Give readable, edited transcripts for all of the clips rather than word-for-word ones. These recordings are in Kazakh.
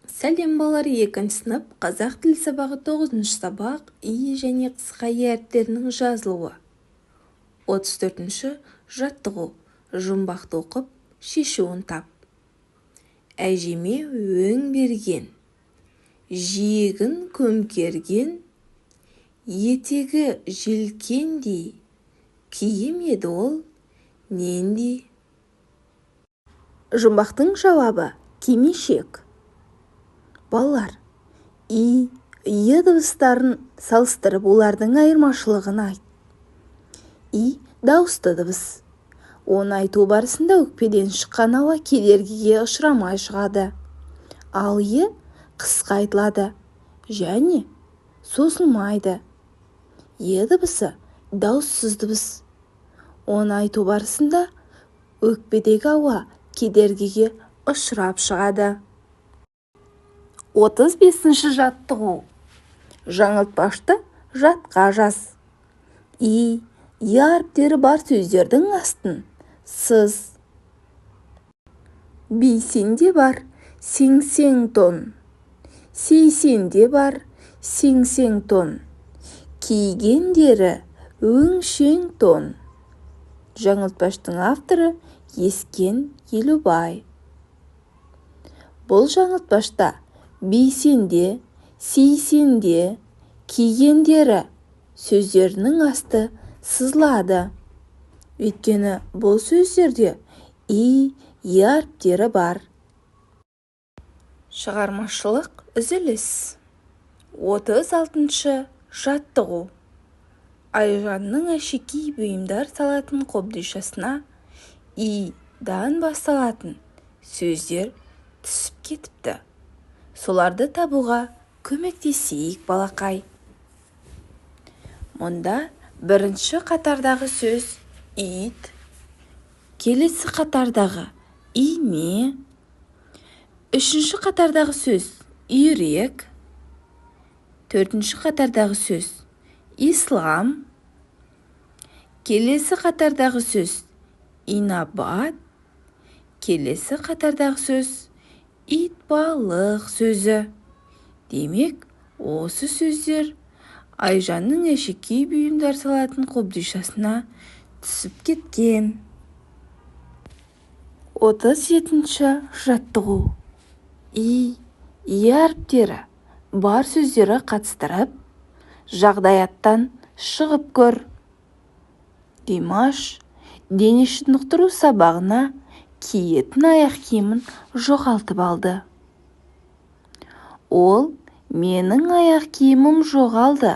Сәлем балалар, 2 сынып қазақ тілі сабағы 9 сабақ и және қысқа и әріптерінің жазылуы. 34 жаттығу. Жұмбақты оқып, шешуін тап. Әжеме өң берген, жиегін көмкерген, етегі желкендей, киім еді ол нендей. Жұмбақтың жауабы кимешек. Балалар, и дыбыстарын салыстырып, олардың айырмашылығын айт. И дауысты дыбыс. Оны айту барысында өкпеден шыққан ауа кедергіге ұшырамай шығады. Ал е қысқа айтылады және созылмайды. Е дыбысы дауыссыз дыбыс. Оны айту барысында өкпедегі ауа кедергіге ұшырап шығады. 35 жаттығу. Жаңылтпашты жатқа жаз. И әріптері бар сөздердің астын сыз. Бейсенде бар сеңсең тон. Сейсенде бар сеңсең тон. Кигендері өңшең тон. Жаңылтпаштың авторы Ескен Елубай. Бұл жаңылтпашта бейсенде, сейсенде, кигендері сөздерінің асты сызылады. Өйткені бұл сөздерде и әріптері бар. Шығармашылық үзіліс. 36 жаттығу. Айжанның әшекей бұйымдар салатын қобдишасына и-дан басталатын сөздер түсіп кетіпті. Соларды табуға көмектесейік балақай. Мұнда бірінші қатардағы сөз ит, келесі қатардағы ине, үшінші қатардағы сөз үйрек, төртінші қатардағы сөз ислам, келесі қатардағы сөз инабат, келесі қатардағы сөз итбалық сөзі. Демек, осы сөздер Айжанның әшекей бұйымдар салатын қобдишасына түсіп кеткен. 37 жаттығу. И әріптері бар сөздері қатыстырып, жағдаяттан шығып көр. Димаш дене шынықтыру сабағына киетін аяқ киімін жоғалтып алды. Ол менің аяқ киімім жоғалды.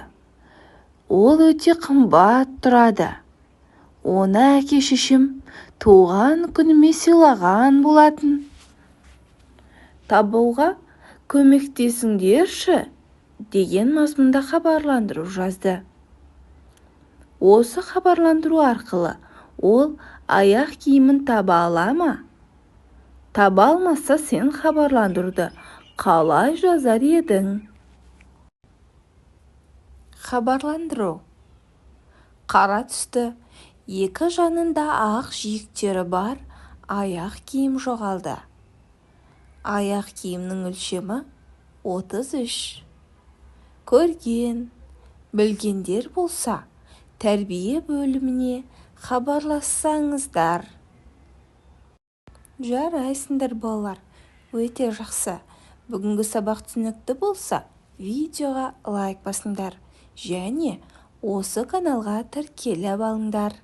Ол өте қымбат тұрады. Оны әке-шешем туған күніме сыйлаған болатын. Табуға көмектесіңдерші деген мазмұнда хабарландыру жазды. Осы хабарландыру арқылы ол аяқ киімін таба ала ма? Таба алмаса, сен хабарландыруды қалай жазар едің? Хабарландыру. Қара түсті, екі жанында ақ жиектері бар аяқ киім жоғалды. Аяқ киімнің өлшемі 33. Көрген, білгендер болса, тәрбие бөліміне хабарлассаңыздар. Жарайсыңдар балалар, өте жақсы. Бүгінгі сабақ түсінікті болса, видеоға лайк басыңдар және осы каналға тіркеліп алыңдар.